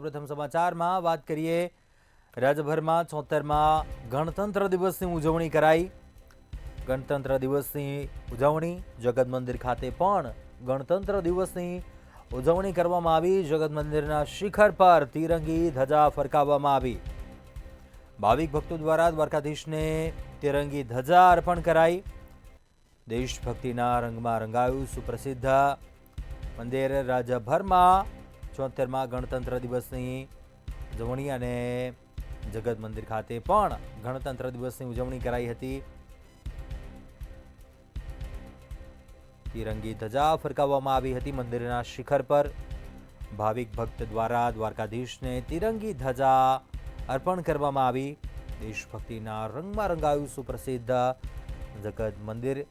સૌપ્રથમ સમાચારમાં વાત કરીએ રાજ્યભરમાં 76મા ગણતંત્ર દિવસની ઉજવણી કરાઈ। ગણતંત્ર દિવસની ઉજવણી જગત મંદિર ખાતે પણ ગણતંત્ર દિવસની ઉજવણી કરવામાં આવી। જગત મંદિરના શિખર પર તિરંગી ધજા ફરકાવવામાં આવી। ભાવિક ભક્તો દ્વારા દ્વારકાધીશને તિરંગી ધજા અર્પણ કરાઈ। દેશભક્તિના રંગમાં રંગાયું સુપ્રસિદ્ધ મંદિર। રાજ્યભરમાં 76મા ગણતંત્ર દિવસની ઉજવણી અને જગત મંદિર ખાતે પણ ગણતંત્ર દિવસની ઉજવણી કરાઈ હતી। તિરંગી ધજા ફરકાવવામાં આવી હતી। મંદિરના શિખર પર ભાવિક ભક્ત દ્વારા દ્વારકાધીશને તિરંગી ધજા અર્પણ કરવામાં આવી। દેશભક્તિના રંગમાં રંગાયું સુપ્રસિદ્ધ જગત મંદિર।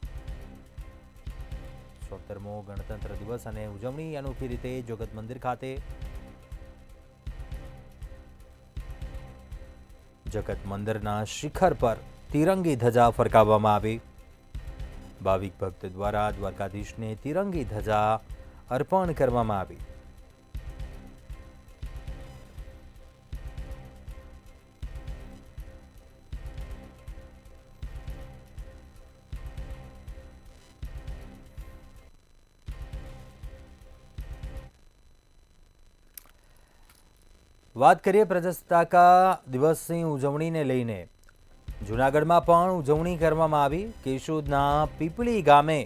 76મો ગણતંત્ર દિવસ અને ઉજવણી અનોખી રીતે જગત મંદિર ખાતે। જગત મંદિરના શિખર પર તિરંગી ધજા ફરકાવવામાં આવી। ભાવિક ભક્ત દ્વારા દ્વારકાધીશને તિરંગી ધજા અર્પણ કરવામાં આવી। વાત કરીએ પ્રજાસત્તાક દિવસની ઉજવણીને લઈને જૂનાગઢમાં પણ ઉજવણી કરવામાં આવી। કેશોદના પીપળી ગામે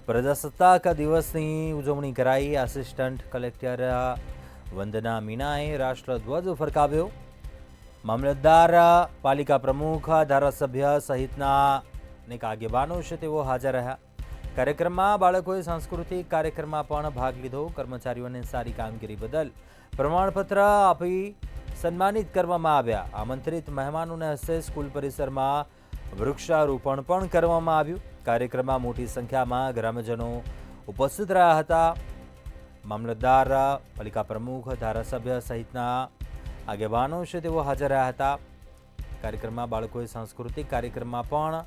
પ્રજાસત્તાક દિવસની ઉજવણી કરાઈ। આસિસ્ટન્ટ કલેક્ટર વંદના મીણાએ રાષ્ટ્રધ્વજ ફરકાવ્યો। મામલતદાર, પાલિકા પ્રમુખ, ધારાસભ્ય સહિતના અનેક આગેવાનો છે તેઓ હાજર રહ્યા। કાર્યક્રમમાં બાળકોએ સાંસ્કૃતિક કાર્યક્રમમાં પણ ભાગ લીધો। કર્મચારીઓને સારી કામગીરી બદલ પ્રમાણપત્ર આપી સન્માનિત કરવામાં આવ્યા। આમંત્રિત મહેમાનોને હસ્તે સ્કૂલ પરિસરમાં વૃક્ષારોપણ પણ કરવામાં આવ્યું। કાર્યક્રમમાં મોટી સંખ્યામાં ગ્રામજનો ઉપસ્થિત રહ્યા હતા। મામલતદાર, પાલિકા પ્રમુખ, ધારાસભ્ય સહિતના આગેવાનો છે તેઓ હાજર રહ્યા હતા। કાર્યક્રમમાં બાળકોએ સાંસ્કૃતિક કાર્યક્રમમાં પણ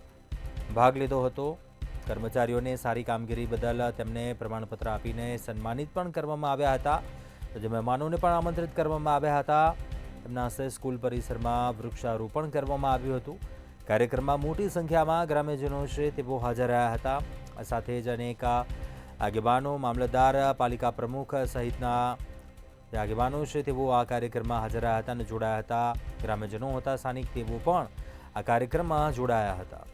ભાગ લીધો હતો। કર્મચારીઓને સારી કામગીરી બદલ તેમને પ્રમાણપત્ર આપીને સન્માનિત પણ કરવામાં આવ્યા હતા। જે મહેમાનોને પણ આમંત્રિત કરવામાં આવ્યા હતા। તેમના હસ્તે સ્કૂલ પરિસરમાં વૃક્ષારોપણ કરવામાં આવ્યું હતું। કાર્યક્રમમાં મોટી સંખ્યામાં ગ્રામ્યજનો છે તેઓ હાજર રહ્યા હતા। આ સાથે જ અનેક આગેવાનો, મામલતદાર, પાલિકા પ્રમુખ સહિતના જે આગેવાનો છે તેઓ આ કાર્યક્રમમાં હાજર રહ્યા હતા અને જોડાયા હતા। ગ્રામ્યજનો હતા સ્થાનિક તેઓ પણ આ કાર્યક્રમમાં જોડાયા હતા।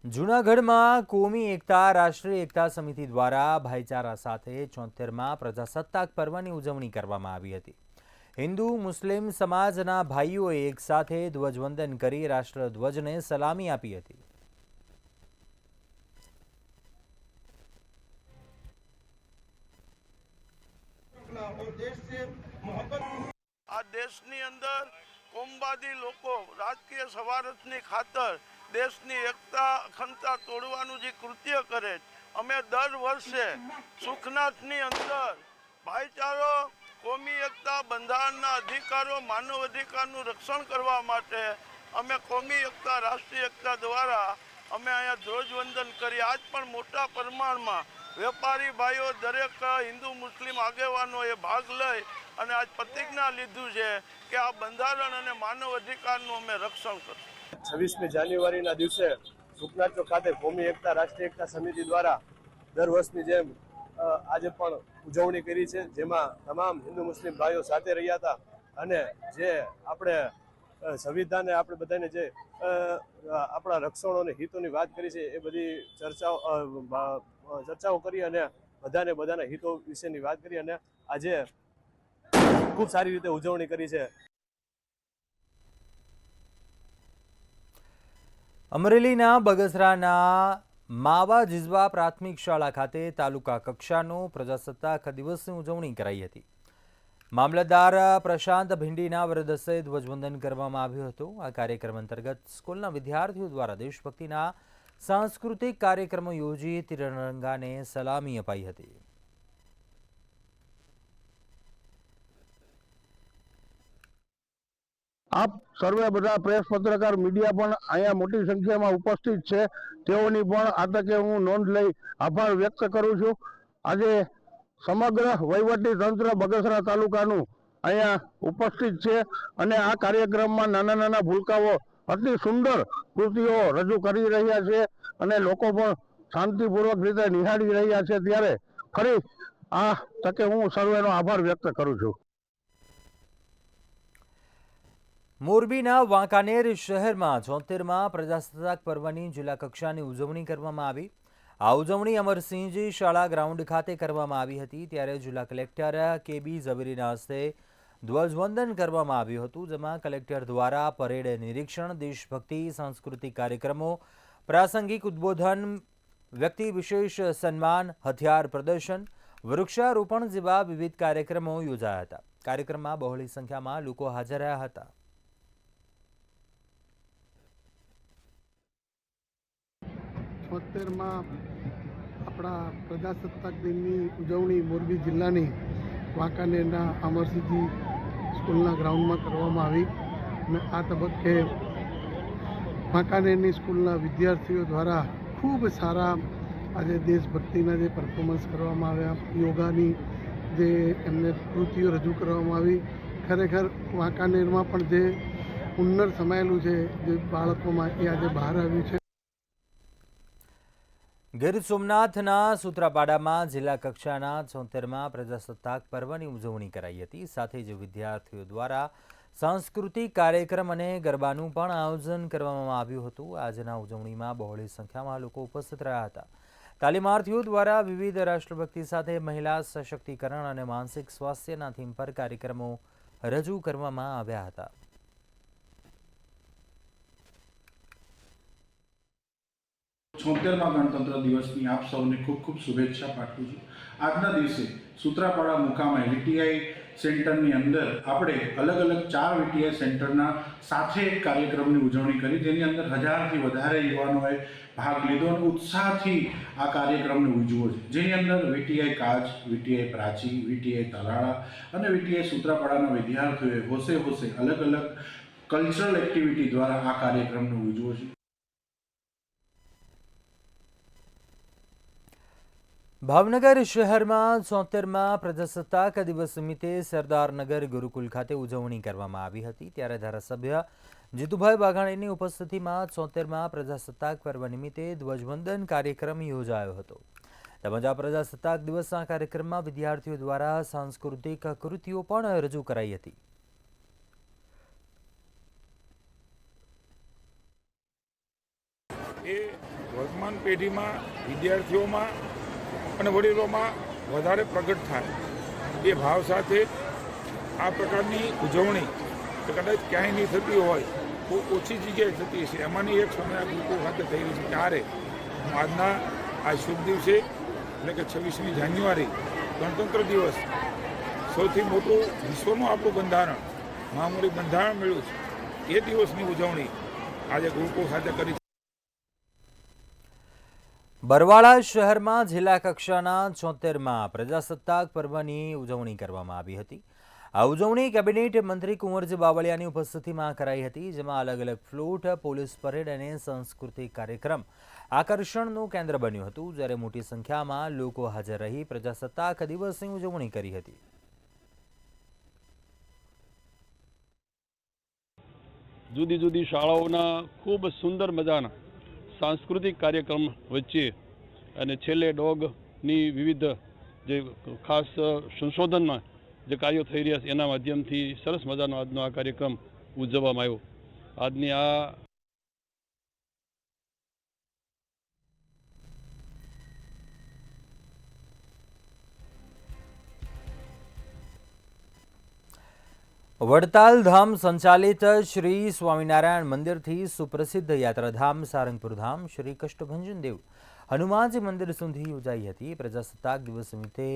જૂનાગઢમાં કોમી એકતા રાષ્ટ્રીય એકતા સમિતિ દ્વારા ભાઈચારા સાથે 76મા પ્રજાસત્તાક પર્વની ઉજવણી કરવામાં આવી હતી। હિન્દુ મુસ્લિમ સમાજના ભાઈઓએ એકસાથે ધ્વજવંદન કરી રાષ્ટ્રધ્વજને સલામી આપી હતી। આ દેશની અંદર કોમવાદી લોકો રાજકીય સ્વાર્થની ખાતર દેશની એકતા અખંડતા તોડવાનું જે કૃત્ય કરે, અમે દર વર્ષે સુખનાથની અંદર ભાઈચારો, કોમી એકતા, બંધારણના અધિકારો, માનવ અધિકારનું રક્ષણ કરવા માટે અમે કોમી એકતા રાષ્ટ્રીય એકતા દ્વારા અમે અહીંયા ધ્વજવંદન કરી। આજ પણ મોટા પ્રમાણમાં વેપારી ભાઈઓ, દરેક હિન્દુ મુસ્લિમ આગેવાનોએ ભાગ લઈ અને આજ પ્રતિજ્ઞા લીધું છે કે આ બંધારણ અને માનવ અધિકારનું અમે રક્ષણ કરશું। 26મી જાન્યુઆરીના દિવસે સુખનાથ ચોક ખાતે કોમી એકતા રાષ્ટ્રીય એકતા સમિતિ દ્વારા દર વર્ષની જેમ આજે પણ ઉજવણી કરી છે, જેમાં તમામ હિન્દુ મુસ્લિમ ભાઈઓ સાથે રહ્યા હતા અને જે આપણે સંવિધાને આપણે બધાને જે આપણા રક્ષણો અને હિતોની વાત કરી છે એ બધી ચર્ચાઓ કરી અને બધાના હિતો વિશેની વાત કરી અને આજે ખૂબ સારી રીતે ઉજવણી કરી છે। અમરેલીના બગસરાના માવા જીઝવા પ્રાથમિક શાળા ખાતે તાલુકા કક્ષાનો પ્રજાસત્તાક દિવસની ઉજવણી કરાઈ હતી। મામલતદાર પ્રશાંત ભીંડીના વરદ હસ્તે ધ્વજવંદન કરવામાં આવ્યું હતું। આ કાર્યક્રમ અંતર્ગત સ્કૂલના વિદ્યાર્થીઓ દ્વારા દેશભક્તિના સાંસ્કૃતિક કાર્યક્રમો યોજી તિરંગાને સલામી અપાઈ હતી. આપ સર્વે બધા પ્રેસ પત્રકાર મીડિયા પણ અહીંયા મોટી સંખ્યામાં ઉપસ્થિત છે. તેઓની પણ આ તકે હું નોંધ લઈ આભાર વ્યક્ત કરું છું. આજે સમગ્ર વહીવટી તંત્ર બગસરા તાલુકાનું અહીંયા ઉપસ્થિત છે અને આ કાર્યક્રમમાં નાના નાના ભૂલકાઓ અતિ સુંદર કૃતિઓ રજૂ કરી રહ્યા છે અને લોકો પણ શાંતિપૂર્વક રીતે નિહાળી રહ્યા છે. ત્યારે ફરી આ તકે હું સર્વેનો આભાર વ્યક્ત કરું છું. મોરબીના વાંકાનેર શહેરમાં 74મા પ્રજાસત્તાક પર્વની જિલ્લા કક્ષાની ઉજવણી કરવામાં આવી. આ ઉજવણી અમરસિંહજી શાળા ગ્રાઉન્ડ ખાતે કરવામાં આવી હતી. ત્યારે જિલ્લા કલેક્ટર કેબી ઝવેરીના હસ્તે ધ્વજવંદન કરવામાં આવ્યું હતું, જેમાં કલેક્ટર દ્વારા પરેડ નિરીક્ષણ, દેશભક્તિ, સાંસ્કૃતિક કાર્યક્રમો, પ્રાસંગિક ઉદ્બોધન, વ્યક્તિ વિશેષ સન્માન, હથિયાર પ્રદર્શન, વૃક્ષારોપણ જેવા વિવિધ કાર્યક્રમો યોજાયા હતા. કાર્યક્રમમાં બહોળી સંખ્યામાં લોકો હાજર રહ્યા હતા. માં આપણા પ્રજાસત્તાક દિનની ઉજવણી મોરબી જિલ્લાની વાંકાનેરના અમરસિંહજી સ્કૂલના ગ્રાઉન્ડમાં કરવામાં આવી અને આ તબક્કે વાંકાનેરની સ્કૂલના વિદ્યાર્થીઓ દ્વારા ખૂબ સારા આજે દેશભક્તિના જે પરફોર્મન્સ કરવામાં આવ્યા, યોગાની જે એમને કૃતિઓ રજૂ કરવામાં આવી. ખરેખર વાંકાનેરમાં પણ જે હુન્નર સમાયેલું છે જે બાળકોમાં એ આજે બહાર આવ્યું છે. ગીર સોમનાથના સૂત્રાપાડામાં જિલ્લા કક્ષાના 74મા પ્રજાસત્તાક પર્વની ઉજવણી કરાઈ હતી. સાથે જ વિદ્યાર્થીઓ દ્વારા સાંસ્કૃતિક કાર્યક્રમ અને ગરબાનું પણ આયોજન કરવામાં આવ્યું હતું. આજના ઉજવણીમાં બહોળી સંખ્યામાં લોકો ઉપસ્થિત રહ્યા હતા. તાલીમાર્થીઓ દ્વારા વિવિધ રાષ્ટ્રભક્તિ સાથે મહિલા સશક્તિકરણ અને માનસિક સ્વાસ્થ્યના થીમ પર કાર્યક્રમો રજૂ કરવામાં આવ્યા હતા. છોતેરમાં ગણતંત્ર દિવસની આપ સૌને ખૂબ ખૂબ શુભેચ્છા પાઠવું છું. આજના દિવસે સૂત્રાપાડા મુકામે વીટીઆઈ સેન્ટરની અંદર આપણે અલગ અલગ 4 વીટીઆઈ સેન્ટરના સાથે એક કાર્યક્રમની ઉજવણી કરી, જેની અંદર 1000થી વધારે યુવાનોએ ભાગ લીધો અને ઉત્સાહથી આ કાર્યક્રમને ઉજવ્યો છે. જેની અંદર વીટીઆઈ કાચ, વીટીઆઈ પ્રાચી, વીટીઆઈ તાલાળા અને વીટીઆઈ સૂત્રાપાડાના વિદ્યાર્થીઓએ હોશે અલગ અલગ કલ્ચરલ એક્ટિવિટી દ્વારા આ કાર્યક્રમને ઉજવ્યો છે. ભાવનગર શહેરમાં 74મા પ્રજાસત્તાક દિવસ નિમિત્તે સરદારનગર ગુરુકુલ ખાતે ઉજવણી કરવામાં આવી હતી. ત્યારે ધારાસભ્ય જીતુભાઈ વાઘાણીની ઉપસ્થિતિમાં 74મા પ્રજાસત્તાક પર્વ નિમિત્તે ધ્વજવંદન કાર્યક્રમ યોજાયો હતો. તેમજ આ પ્રજાસત્તાક દિવસના કાર્યક્રમમાં વિદ્યાર્થીઓ દ્વારા સાંસ્કૃતિક કૃતિઓ પણ રજૂ કરાઈ હતી. એ વર્તમાન પેઢીમાં વિદ્યાર્થીઓમાં અને વડીલોમાં વધારે પ્રગટ થાય એ ભાવ સાથે આ પ્રકારની ઉજવણી કદાચ ક્યાંય નહીં થતી હોય, બહુ ઓછી જગ્યાએ થતી છે. એમાંની એક સમય આ ગુરુકુળ ખાતે થઈ રહી છે. ત્યારે હું આજના આ શુભ દિવસે એટલે કે 26મી જાન્યુઆરી ગણતંત્ર દિવસ, સૌથી મોટું વિશ્વનું આપણું બંધારણ, મહામૂલી બંધારણ મળ્યું છે, એ દિવસની ઉજવણી આજે ગુરુકુળ ખાતે કરી છે. બરવાળા શહેરમાં જિલ્લા કક્ષાના 74મા પ્રજાસત્તાક પર્વની ઉજવણી કરવામાં આવી હતી. આ ઉજવણી કેબિનેટ મંત્રી કુંવરજી બાવળિયાની ઉપસ્થિતિમાં કરાઈ હતી, જેમાં અલગ અલગ ફ્લોટ, પોલીસ પરેડ અને સાંસ્કૃતિક કાર્યક્રમ આકર્ષણનું કેન્દ્ર બન્યું હતું. જ્યારે મોટી સંખ્યામાં લોકો હાજર રહી પ્રજાસત્તાક દિવસની ઉજવણી કરી હતી. જુદી જુદી શાળાઓના ખૂબ સુંદર મજાના સાંસ્કૃતિક કાર્યક્રમ વચ્ચે અને છેલ્લે ડોગની વિવિધ જે ખાસ સંશોધનમાં જે કાર્યો થઈ રહ્યા છે એના માધ્યમથી સરસ મજાનો આજનો આ કાર્યક્રમ ઉજવવામાં આવ્યો. આજની આ વડતાલ ધામ સંચાલિત શ્રી સ્વામિનારાયણ મંદિરથી સુપ્રસિદ્ધ યાત્રાધામ સારંગપુર ધામ શ્રી કષ્ટભંજન દેવ હનુમાનજી મંદિર સુધી યોજાઈ હતી. પ્રજાસત્તાક દિવસ નિમિત્તે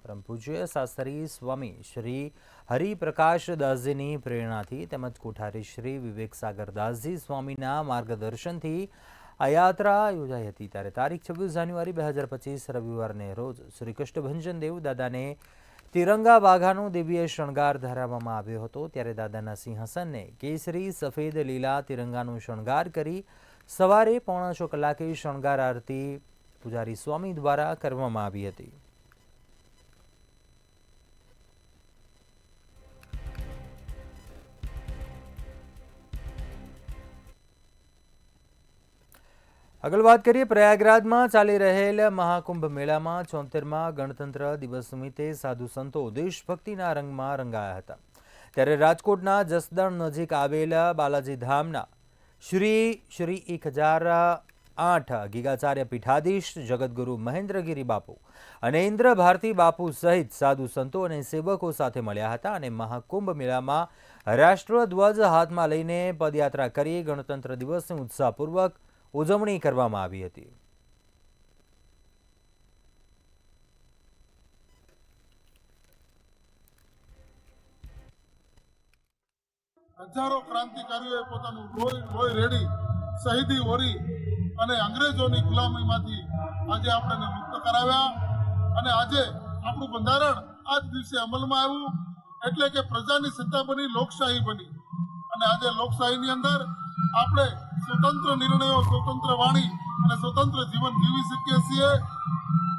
પરમ પૂજ્ય શાસ્ત્રી સ્વામી શ્રી હરિપ્રકાશ દાસજીની પ્રેરણાથી તેમજ કોઠારી શ્રી વિવેક સાગર દાસજી સ્વામીના માર્ગદર્શનથી આ યાત્રા યોજાઈ હતી ત્યારે તારીખ 26 જાન્યુઆરી 2025 રવિવારને રોજ શ્રી કષ્ટભંજન દેવ દાદાને તિરંગા વાઘાનો દિવ્ય શણગાર ધરાવવામાં આવ્યો હતો ત્યારે દાદાના સિંહાસનને કેસરી સફેદ લીલા તિરંગાનો શણગાર કરી સવારે 6:45 કલાકે શણગાર આરતી પૂજારી સ્વામી દ્વારા કરવામાં આવી હતી. આગળ વાત કરીએ પ્રયાગરાજમાં ચાલી રહેલ મહાકુંભ મેળામાં 74મા ગણતંત્ર દિવસ નિમિત્તે સાધુ સંતો દેશભક્તિના રંગમાં રંગાયા હતા ત્યારે રાજકોટના જસદણ નજીક આવેલ બાલાજી ધામના શ્રી 1008 ગીગાચાર્ય પીઠાધીશ જગતગુરુ મહેન્દ્રગીરી બાપુ અને ઇન્દ્ર ભારતી બાપુ સહિત સાધુ સંતો અને સેવકો સાથે મળ્યા હતા અને મહાકુંભ મેળામાં રાષ્ટ્રધ્વજ હાથમાં લઈને પદયાત્રા કરી ગણતંત્ર દિવસની ઉત્સાહપૂર્વક ઉજવણી કરવામાં આવી હતી. હજારો ક્રાંતિકારીઓએ પોતાનું લોહી રેડી શહીદી ઓરી અને અંગ્રેજોની ગુલામીમાંથી આજે આપણને મુક્ત કરાવ્યા અને આજે આપણું બંધારણ આ જ દિવસે અમલમાં આવ્યું એટલે કે પ્રજાની સત્તા બની, લોકશાહી બની અને આજે લોકશાહીની અંદર આપણે સ્વતંત્ર નિર્ણયો, સ્વતંત્ર વાણી અને સ્વતંત્ર જીવન જીવી શકીએ છીએ.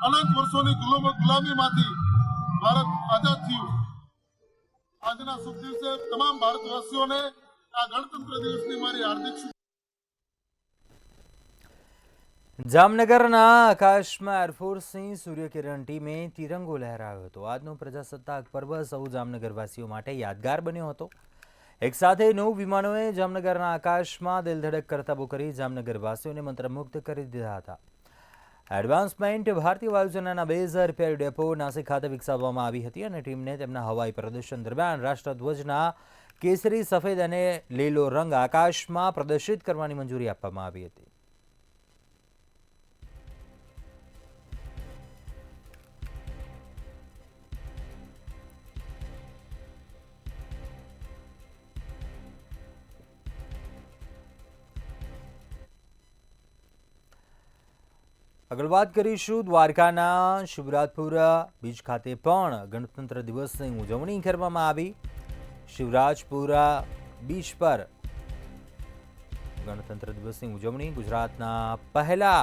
અનંત વર્ષોની ગુલામીમાંથી ભારત આઝાદ થયું. આજના શુભ દિવસે તમામ ભારતવાસીઓને આ ગણતંત્ર દિવસની મારી હાર્દિક જામનગરના આકાશમાં એરફોર્સની સૂર્યકિરણ ટીમે તિરંગો લહેરાવ્યો હતો. આજનો પ્રજાસત્તાક પર્વ સૌ જામનગરવાસીઓ માટે યાદગાર બન્યો હતો. એક સાથે 9 વિમાનોએ જામનગરના આકાશમાં દિલધડક કરતબો કરી જામનગરવાસીઓને મંત્રમુગ્ધ કરી દીધા હતા. એડવાન્સમેન્ટ ભારતીય વાયુસેનાના બેઝ રિપેર ડેપો નાસિક ખાતે વિકસાવવામાં આવી હતી અને ટીમને તેમના હવાઈ પ્રદર્શન દરમિયાન રાષ્ટ્રધ્વજના કેસરી, સફેદ અને લીલો રંગ આકાશમાં પ્રદર્શિત કરવાની મંજૂરી આપવામાં આવી હતી. આગળ વાત કરીશું દ્વારકાના શિવરાજપુર બીચ ખાતે પણ ગણતંત્ર દિવસની ઉજવણી કરવામાં આવી. શિવરાજપુર બીચ પર ગણતંત્ર દિવસની ઉજવણી ગુજરાતના પહેલા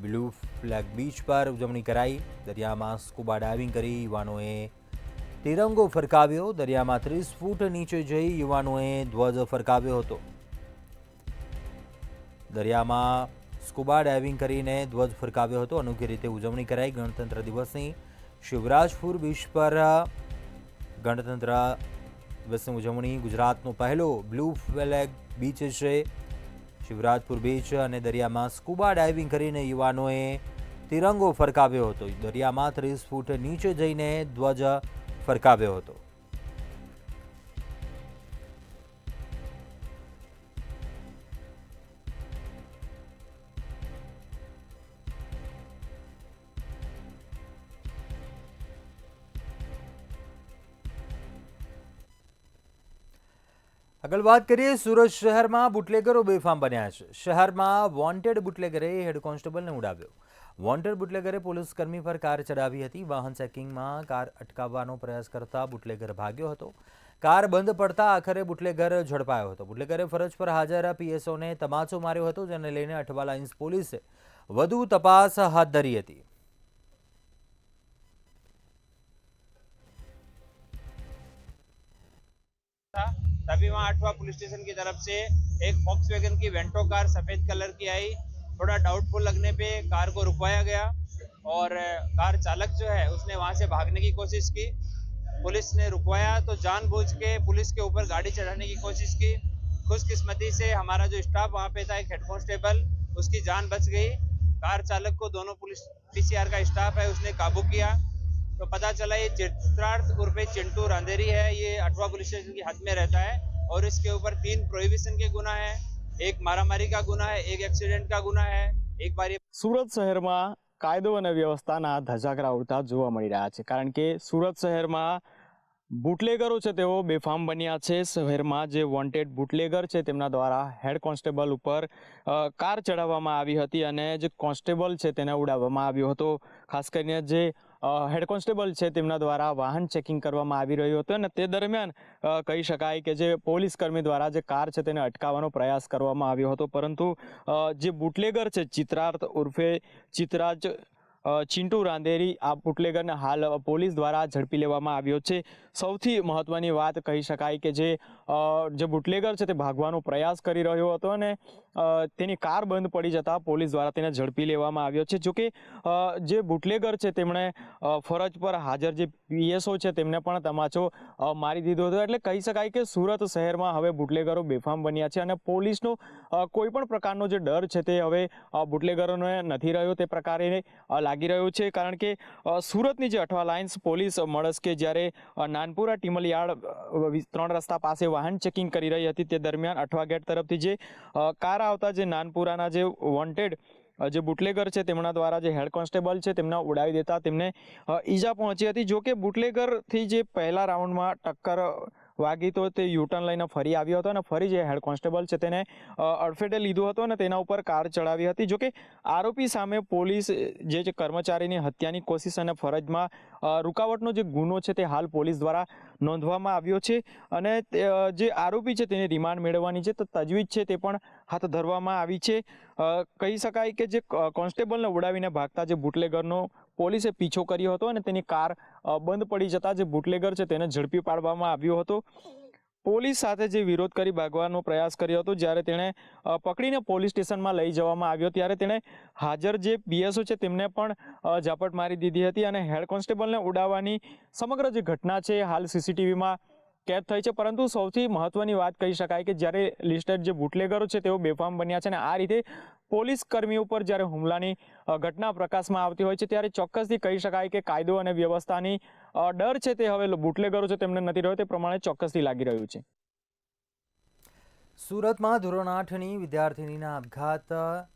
બ્લુ ફ્લેગ બીચ પર ઉજવણી કરાઈ. દરિયામાં સ્કુબા ડાઇવિંગ કરી યુવાનોએ તિરંગો ફરકાવ્યો. દરિયામાં 30 ફૂટ નીચે જઈ યુવાનોએ ધ્વજ ફરકાવ્યો હતો. દરિયામાં સ્કુબા ડાઇવિંગ કરીને ધ્વજ ફરકાવ્યો હતો. અનોખી રીતે ઉજવણી કરાઈ ગણતંત્ર દિવસની. શિવરાજપુર બીચ પર ગણતંત્ર દિવસની ઉજવણી. ગુજરાતનો પહેલો બ્લુ ફ્લેગ બીચ છે શિવરાજપુર બીચ અને દરિયામાં સ્કુબા ડાઇવિંગ કરીને યુવાનોએ તિરંગો ફરકાવ્યો હતો. દરિયામાં 30 ફૂટ નીચે જઈને ધ્વજ ફરકાવ્યો હતો. આગળ વાત કરીએ સુરત શહેરમાં બુટલેગરો બેફામ બન્યા છે. શહેરમાં વોન્ટેડ બુટલેગરે હેડ કોન્સ્ટેબલને ઉડાવ્યો. વોન્ટેડ બુટલેગરે પોલીસકર્મી પર કાર ચડાવી હતી. વાહન ચેકિંગમાં કાર અટકાવવાનો પ્રયાસ કરતા બુટલેગર ભાગ્યો હતો. કાર બંધ પડતા આખરે બુટલેગર ઝડપાયો હતો. બુટલેગરે ફરજ પર હાજર પીએસઓને તમાચો માર્યો હતો જેને લઈને અઠવાલા ઇન્ચ પોલીસે વધુ તપાસ હાથ ધરી હતી. तभी वहाँ अठवा पुलिस स्टेशन की तरफ से एक वॉक्सवैगन की वेंटो कार सफेद कलर की आई. थोड़ा डाउटफुल लगने पे कार को रुकवाया गया और कार चालक जो है उसने वहाँ से भागने की कोशिश की. पुलिस ने रुकवाया तो जानबूझ के पुलिस के ऊपर गाड़ी चढ़ाने की कोशिश की. खुशकिस्मती से हमारा जो स्टाफ वहाँ पे था, एक हेड कांस्टेबल, उसकी जान बच गई. कार चालक को दोनों पुलिस पीसीआर का स्टाफ है उसने काबू किया तो पता चला ये चित्रार्थ उर्फे चिंटू रांधेरी है. ये अठवा पुलिस स्टेशन की हद में रहता है और इसके ऊपर 3 प्रोहिबिशन के गुना है, एक मारामारी का गुना है, एक एक्सीडेंट का गुना है. एक बार સુરત શહેરમાં કાયદો અને વ્યવસ્થાના ધજાગરા ઉડતા જોવા મળી રહ્યા છે કારણ કે સુરત શહેરમાં બુટલેગરો છે તેઓ બેફામ બન્યા છે. શહેરમાં જે વોન્ટેડ બુટલેગર છે તેમના દ્વારા હેડ કોન્સ્ટેબલ ઉપર કાર ચડાવવામાં આવી હતી અને જે કોન્સ્ટેબલ છે તેને ઉડાવવામાં આવ્યો હતો. ખાસ કરીને જે હેડ કોન્સ્ટેબલ છે તેમના દ્વારા વાહન ચેકિંગ કરવામાં આવી રહ્યું હતું અને તે દરમિયાન કહી શકાય કે જે પોલીસ કર્મી દ્વારા જે કાર છે તેને અટકાવવાનો પ્રયાસ કરવામાં આવ્યો હતો, પરંતુ જે બુટલેગર છે ચિત્રાર્થ ઉર્ફે ચિત્રાજ ચિંટુ રાંદેરી, આ બુટલેગરને હાલ પોલીસ દ્વારા ઝડપી લેવામાં આવ્યો છે. સૌથી મહત્વની વાત કહી શકાય કે જે બુટલેગર છે તે ભાગવાનો પ્રયાસ કરી રહ્યો હતો અને તેની કાર બંધ પડી જતા પોલીસ દ્વારા તેને ઝડપી લેવામાં આવ્યો છે. જોકે જે બુટલેગર છે તેમણે ફરજ પર હાજર જે પીએસઓ છે તેમને પણ તમાચો મારી દીધો હતો. એટલે કહી શકાય કે સુરત શહેરમાં હવે બુટલેગરો બેફામ બન્યા છે અને પોલીસનો કોઈ પણ પ્રકારનો જે ડર છે તે હવે બુટલેગરોને નથી રહ્યો તે પ્રકારે લાગી રહ્યું છે. કારણ કે સુરતની જે અઠવા લાઇન્સ પોલીસ મળસ્કે જ્યારે નાનપુરા ટિમલિયાર્ડ 3 રસ્તા પાસે વાહન ચેકિંગ કરી રહી હતી તે દરમિયાન અઠવા ગેટ તરફથી જે કાર આવતા જે નાનપુરાના જે વોન્ટેડ જે બુટલેગર છે તેમના દ્વારા જે હેડ કોન્સ્ટેબલ છે તેમના ઉડાવી દેતા તેમને ઈજા પહોંચી હતી. જો કે બુટલેગરથી જે પહેલા રાઉન્ડમાં ટક્કર વાગી તો તે યુટર્ન લઈને ફરી આવ્યો હતો અને ફરી જે હેડ કોન્સ્ટેબલ છે તેને અડફેટે લીધો હતો અને તેના ઉપર કાર ચડાવી હતી. જોકે આરોપી સામે પોલીસ જે કર્મચારીની હત્યાની કોશિશ અને ફરજમાં રૂકાવટનો જે ગુનો છે તે હાલ પોલીસ દ્વારા નોંધવામાં આવ્યો છે અને જે આરોપી છે તેને રિમાન્ડ મેળવવાની છે તો તજવીજ છે તે પણ હાથ ધરવામાં આવી છે. કહી શકાય કે જે કોન્સ્ટેબલને ઉડાવીને ભાગતા જે બુટલેગરનો પોલીસે પીછો કર્યો હતો અને તેની કાર બંધ પડી જતા જે બુટલેગર છે તેને ઝડપી પાડવામાં આવ્યો હતો. પોલીસ સાથે જે વિરોધ કરી ભાગવાનો પ્રયાસ કર્યો હતો, જ્યારે તેણે પકડીને પોલીસ સ્ટેશનમાં લઈ જવામાં આવ્યો ત્યારે તેણે હાજર જે પીએસઓ છે તેમને પણ ઝાપટ મારી દીધી હતી અને હેડ કોન્સ્ટેબલને ઉડાવવાની સમગ્ર જે ઘટના છે હાલ સીસીટીવીમાં કેદ થઈ છે. પરંતુ સૌથી મહત્વની વાત કહી શકાય કે જ્યારે લિસ્ટેડ જે બુટલેગરો છે તેઓ બેફામ બન્યા છે અને આ રીતે પોલીસ કર્મી ઉપર જ્યારે હુમલાની ઘટના પ્રકાશમાં આવતી હોય છે ત્યારે ચોક્કસથી કહી શકાય કે કાયદો અને વ્યવસ્થાની ડર છે તે હવે બુટલેગરો છે તેમને નથી રહ્યો તે પ્રમાણે ચોક્કસથી લાગી રહ્યું છે. સુરતમાં ધોરણ 8ની વિદ્યાર્થિનીના આપઘાત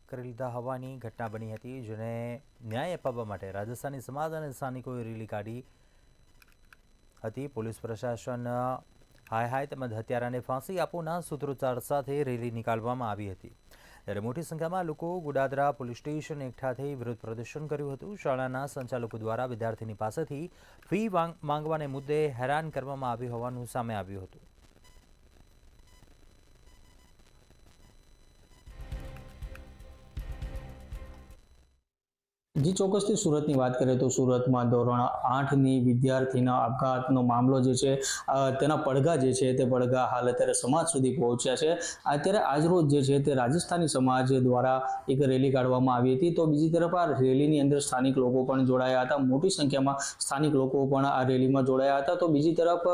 કરી લીધા હોવાની ઘટના બની હતી, જેને ન્યાય અપાવવા માટે રાજસ્થાની સમાજ અને સ્થાનિકોએ રેલી કાઢી હતી. પોલીસ પ્રશાસન હાય હાય તેમજ હત્યારાને ફાંસી આપોના સૂત્રોચ્ચાર સાથે રેલી નીકાળવામાં આવી હતી. ત્યારે મોટી સંખ્યામાં લોકો ગોડાદરા પોલીસ સ્ટેશન એકઠા થઈ વિરોધ પ્રદર્શન કર્યું હતું. શાળાના સંચાલકો દ્વારા વિદ્યાર્થીની પાસેથી ફી માંગવાને મુદ્દે હેરાન કરવામાં આવ્યું હોવાનું સામે આવ્યું હતું. જી ચોક્કસથી સુરતની વાત કરીએ તો સુરતમાં ધોરણ 8ની વિદ્યાર્થીના આપઘાતનો મામલો જે છે તેના પડઘા જે છે તે પડઘા હાલ અત્યારે સમાજ સુધી પહોંચ્યા છે. અત્યારે આજરોજ જે છે તે રાજસ્થાની સમાજ દ્વારા એક રેલી કાઢવામાં આવી હતી. તો બીજી તરફ આ રેલીની અંદર સ્થાનિક લોકો પણ જોડાયા હતા. મોટી સંખ્યામાં સ્થાનિક લોકો પણ આ રેલીમાં જોડાયા હતા. તો બીજી તરફ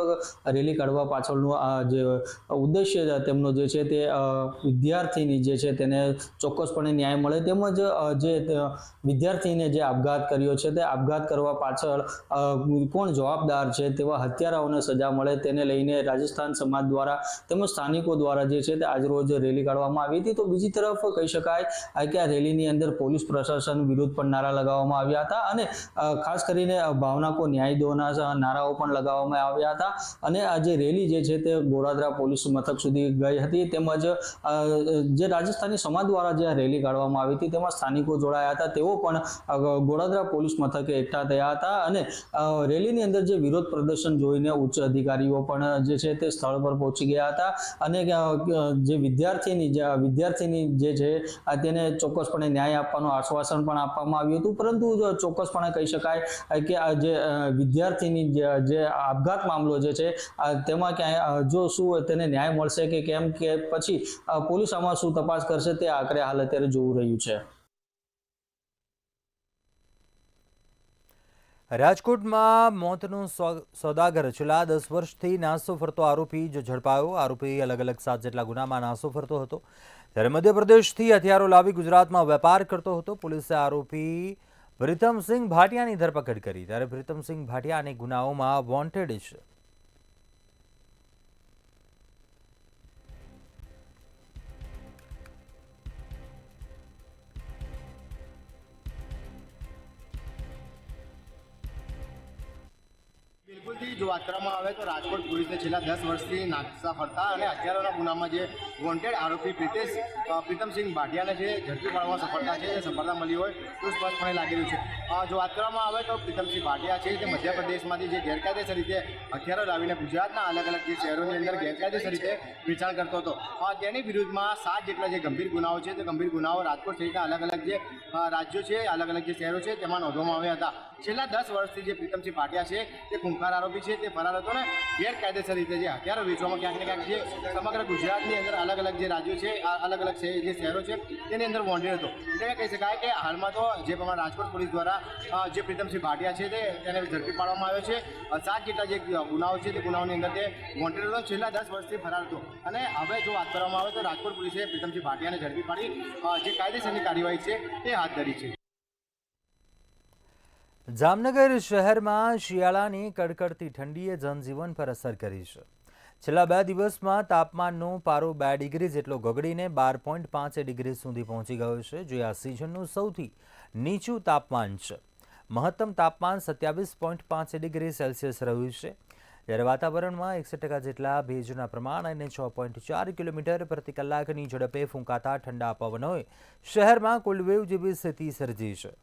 રેલી કાઢવા પાછળનો આ જે ઉદ્દેશ્ય તેમનો જે છે તે વિદ્યાર્થીની જે છે તેને ચોક્કસપણે ન્યાય મળે તેમજ જે વિદ્યાર્થી જે આપઘાત કર્યો છે તે આપઘાત કરવા પાછળ કોણ જવાબદાર છે તેવા હત્યારાઓને સજા મળે તેને લઈને રાજસ્થાન સમાજ દ્વારા તેમજ સ્થાનિકો દ્વારા જે છે તે આજરોજ રેલી કાઢવામાં આવી હતી. તો બીજી તરફ કહી શકાય કે આ રેલીની અંદર પોલીસ પ્રશાસન વિરુદ્ધ પણ નારા લગાવવામાં આવ્યા હતા અને ખાસ કરીને ભાવના કો ન્યાય દોના નારાઓ પણ લગાવવામાં આવ્યા હતા અને આ જે રેલી જે છે તે ગોડાદરા પોલીસ મથક સુધી ગઈ હતી. તેમજ જે રાજસ્થાની સમાજ દ્વારા જે રેલી કાઢવામાં આવી હતી તેમાં સ્થાનિકો જોડાયા હતા. તેઓ પણ ગોડાદરા પોલીસ મથકે એકઠા થયા હતા અને રેલીની અંદર જે વિરોધ પ્રદર્શન જોઈને ઉચ્ચ અધિકારીઓ પણ જે છે તે સ્થળ પર પહોંચી ગયા હતા અને જે વિદ્યાર્થીની જે છે તેને ચોક્કસપણે ન્યાય આપવાનું આશ્વાસન પણ આપવામાં આવ્યું હતું. પરંતુ ચોક્કસપણે કહી શકાય કે આ જે વિદ્યાર્થીની જે આપઘાત મામલો જે છે તેમાં ક્યાંય જો શું તેને ન્યાય મળશે કે કેમ કે પછી પોલીસ આમાં શું તપાસ કરશે તે આખરે હાલ અત્યારે જોવું રહ્યું છે. રાજકોટમાં મોતનો સોદાગર છેલ્લા 10 વર્ષથી નાસો ફરતો આરોપી ઝડપાયો. આરોપી અલગ અલગ 7 જેટલા ગુનામાં નાસો ફરતો હતો, ત્યારે મધ્યપ્રદેશથી હથિયારો લાવી ગુજરાતમાં વેપાર કરતો હતો. પોલીસે આરોપી પ્રીતમસિંહ ભાટિયાની ધરપકડ કરી, ત્યારે પ્રીતમસિંહ ભાટિયા અનેક ગુનાઓમાં વોન્ટેડ છે. બિલકુલથી જો વાત કરવામાં આવે તો રાજકોટ પોલીસે છેલ્લા 10 વર્ષથી નાસ્તા ફરતા અને હત્યારાના ગુનામાં જે વોન્ટેડ આરોપી પ્રીતમસિંહ ભાટિયાને જે ઝડપી પાડવામાં સફળતા છે, સફળતા મળી હોય તો સ્પષ્ટપણે લાગી રહ્યું છે। જો વાત કરવામાં આવે તો પ્રીતમસિંહ ભાટિયા છે તે મધ્યપ્રદેશમાંથી જે ગેરકાયદેસર રીતે હથિયારો લાવીને ગુજરાતના અલગ અલગ જે શહેરોની અંદર ગેરકાયદેસર રીતે વેચાણ કરતો હતો। તેની વિરુદ્ધમાં 7 જેટલા જે ગંભીર ગુનાઓ છે તે ગંભીર ગુનાઓ રાજકોટ સહિતના અલગ અલગ જે રાજ્યો છે, અલગ અલગ જે શહેરો છે તેમાં નોંધવામાં આવ્યા હતા। છેલ્લા 10 વર્ષથી જે પ્રીતમસિંહ ભાટિયા છે તે ખૂંખાર આરોપી છે, તે ફરાર હતો ને ગેરકાયદેસર રીતે જે હથિયારો વેચવામાં ક્યાંક ને ક્યાંક જે સમગ્ર ગુજરાતની અંદર અલગ અલગ જે રાજ્યો છે, અલગ અલગ જે શહેરો છે તેની અંદર વોન્ટેડ હતો। એટલે કહી શકાય કે હાલમાં તો જે પ્રમાણે રાજકોટ પોલીસ દ્વારા જે પ્રીતમસિંહ ભાટિયા છે તેને ઝડપી પાડવામાં આવ્યો છે। 7 જેટલા જે ગુનાઓ છે તે ગુનાઓની અંદર તે વોન્ટેડ હતો, છેલ્લા 10 વર્ષથી ફરાર હતો અને હવે જો વાત કરવામાં આવે તો રાજકોટ પોલીસે પ્રીતમસિંહ ભાટિયાને ઝડપી પાડી જે કાયદેસરની કાર્યવાહી છે તે હાથ ધરી છે। જામનગર શહેરમાં શિયાળાની કડકડતી ઠંડીએ જનજીવન પર અસર કરી છે। છેલ્લા 2 દિવસમાં તાપમાનનો પારો 2 ડિગ્રી જેટલો ગગડીને 12.5 ડિગ્રી સુધી પહોંચી ગયો છે, જે આ સિઝનનું સૌથી નીચું તાપમાન છે। મહત્તમ તાપમાન 27.5 ડિગ્રી સેલ્સિયસ રહ્યું છે, જ્યારે વાતાવરણમાં 61% જેટલા ભેજના પ્રમાણ અને 6.4 કિલોમીટર પ્રતિ કલાકની ઝડપે ફૂંકાતા ઠંડા પવનોએ શહેરમાં કોલ્ડવેવ જેવી સ્થિતિ સર્જી છે।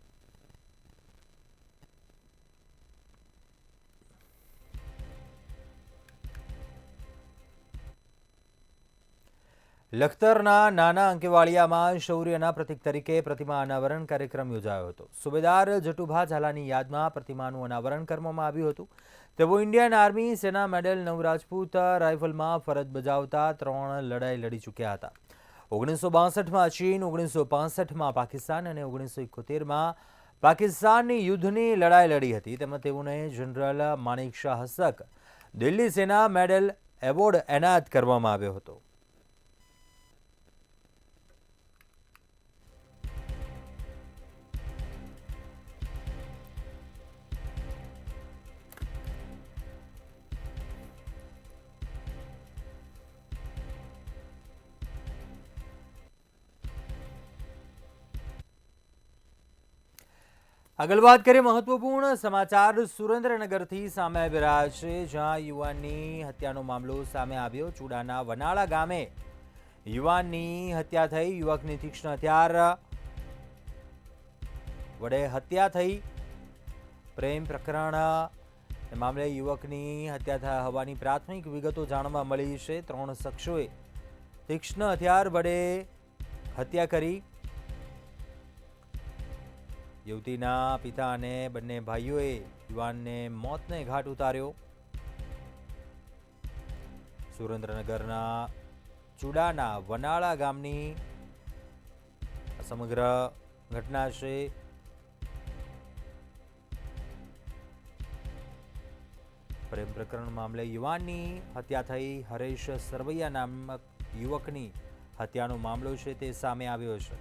લખતરના નાના અંકેવાડિયામાં શૌર્યના પ્રતીક તરીકે પ્રતિમા અનાવરણ કાર્યક્રમ યોજાયો હતો। સુબેદાર જટુભા ઝાલાની યાદમાં પ્રતિમાનું અનાવરણ કરવામાં આવ્યું હતું। તેઓ ઇન્ડિયન આર્મી સેના મેડલ 9 રાજપૂત રાઇફલમાં ફરજ બજાવતા 3 લડાઈ લડી ચૂક્યા હતા। 1962માં ચીન, 1965માં પાકિસ્તાન અને 1971માં પાકિસ્તાનની યુદ્ધની લડાઈ લડી હતી। તેમાં તેઓને જનરલ માણેક શાહ હસ્તક દિલ્હી સેના મેડલ એવોર્ડ એનાયત કરવામાં આવ્યો હતો। આગળ વાત કરીએ મહત્વપૂર્ણ સમાચાર સુરેન્દ્રનગરથી સામે આવી રહ્યા છે, જ્યાં યુવાનની હત્યાનો મામલો સામે આવ્યો। ચુડાના વનાળા ગામે યુવાનની હત્યા થઈ, યુવકની તીક્ષ્ણ હથિયાર વડે હત્યા થઈ। પ્રેમ પ્રકરણ મામલે યુવકની હત્યા થયા હોવાની પ્રાથમિક વિગતો જાણવા મળી છે। 3 શખ્સોએ તીક્ષ્ણ હથિયાર વડે હત્યા કરી। યુવતીના પિતા અને બંને ભાઈઓએ યુવાનને મોતને ઘાટ ઉતાર્યો। સુરેન્દ્રનગરના ચુડાના વનાળા ગામની સમગ્ર ઘટના છે। પ્રેમ પ્રકરણ મામલે યુવાનની હત્યા થઈ। હરેશ સરવૈયા નામક યુવકની હત્યાનો મામલો છે તે સામે આવ્યો છે।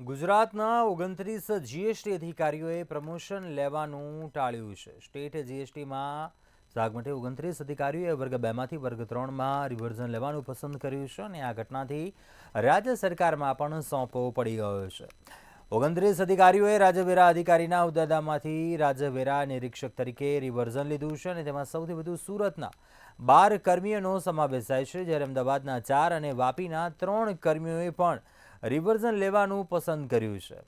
ગુજરાતના 29 જીએસટી અધિકારીઓએ પ્રમોશન લેવાનું ટાળ્યું છે। સ્ટેટ જીએસટીમાં ભાગ માટે 29 અધિકારીઓએ વર્ગ 2માંથી વર્ગ 3માં રિવર્ઝન લેવાનું પસંદ કર્યું છે અને આ ઘટનાથી રાજ્ય સરકારમાં પણ સોંપો પડી ગયો છે। 29 અધિકારીઓએ રાજ્યવેરા અધિકારીના હોદ્દામાંથી રાજ્યવેરા નિરીક્ષક તરીકે રિવર્ઝન લીધું છે અને તેમાં સૌથી વધુ સુરતના 12 કર્મીઓનો સમાવેશ થાય છે, જ્યારે અમદાવાદના 4 અને વાપીના 3 કર્મીઓએ પણ રિવર્ઝન લેવાનું પસંદ કર્યું છે।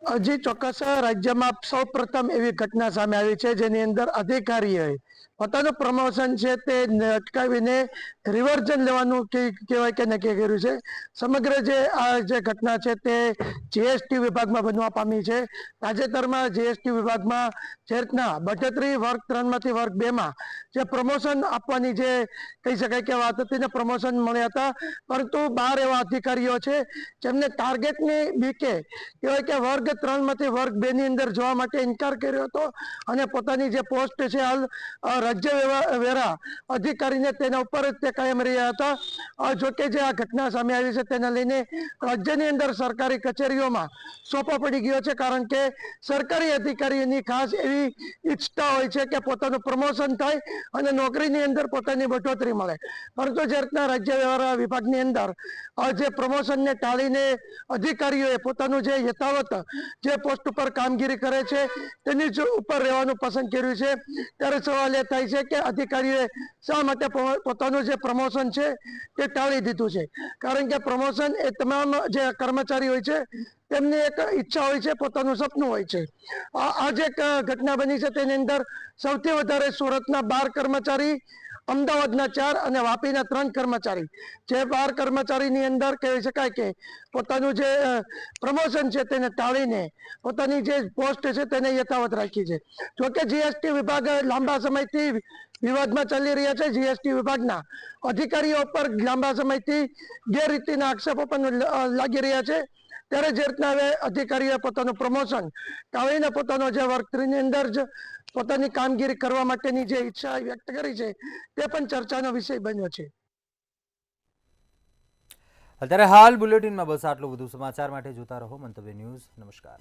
હજી ચોક્કસ રાજ્યમાં સૌ પ્રથમ એવી ઘટના સામે આવી છે જેની અંદર અધિકારીઓએ પોતાનું પ્રમોશન છે તે અટકાવીને રિવર્ઝન લેવાનું કહેવાય કે નક્કી કર્યું છે. સમગ્ર આ જે ઘટના છે તે જીએસટી વિભાગમાં બનવા પામી છે. તાજેતરમાં જીએસટી વિભાગમાં જે રીતના બઢતરી વર્ગ 3 માંથી વર્ગ 2 માં જે પ્રમોશન આપવાની જે કહી શકાય કે વાત હતી ને પ્રમોશન મળ્યા હતા, પરંતુ 12 એવા અધિકારીઓ છે જેમને ટાર્ગેટની બીકે કહેવાય કે વર્ગ 3 માંથી વર્ગ 2 ની અંદર જવા માટે ઇનકાર કર્યો હતો અને પોતાની જે પોસ્ટ છે હાલ રાજ્ય વેરા અધિકારીને તેના ઉપર જ તે કાયમ રહ્યા હતા. જોકે જે આ ઘટના સામે આવી છે તેને લઈને રાજ્યની અંદર સરકારી કચેરીઓમાં સોપો પડી ગયો છે, કારણ કે સરકારી અધિકારીઓની ખાસ એવી ઈચ્છતા હોય છે કે પોતાનું પ્રમોશન થાય અને નોકરીની અંદર પોતાની બઢોતરી મળે. પરંતુ જે રીતના રાજ્ય વ્યવહાર વિભાગની અંદર જે પ્રમોશનને ટાળીને અધિકારીઓએ પોતાનું જે યથાવત જે પોસ્ટ ઉપર કામગીરી કરે છે તેની જ ઉપર રહેવાનું પસંદ કર્યું છે, ત્યારે સવાલ એ થાય છે કે અધિકારીઓએ શા માટે પોતાનું જે પ્રમોશન છે તે ટાળી દીધું છે. કારણ કે પ્રમોશન એ તમામ જે કર્મચારી હોય છે તેમની એક ઈચ્છા હોય છે, પોતાનું સપનું હોય છે. આ જે ઘટના બની છે તેની અંદર સૌથી વધારે સુરતના 12 કર્મચારી, અમદાવાદના 4 અને વાપીના 3 કર્મચારી, જે 12 કર્મચારીની અંદર કહી શકાય કે પોતાનું જે પ્રમોશન છે તેને ટાળીને પોતાની જે પોસ્ટ છે તેને યથાવત રાખી છે. જોકે જીએસટી વિભાગ લાંબા સમયથી વિવાદમાં ચાલી રહ્યા છે. જીએસટી વિભાગના અધિકારીઓ પર લાંબા સમયથી ગેરરીતિના આક્ષેપો પણ લાગી રહ્યા છે. ત્યારે જે રીતના હવે અધિકારીઓએ પોતાનું પ્રમોશન ટાળીને પોતાનો જે વર્ગ 3 ની અંદર જ પોતાની કામગીરી કરવા માટેની જે ઈચ્છા વ્યક્ત કરી છે તે પણ ચર્ચાનો વિષય બન્યો છે. અત્યારે હાલ બુલેટિનમાં બસ આટલું. વધુ સમાચાર માટે જોતા રહો મંતવ્ય ન્યૂઝ. નમસ્કાર.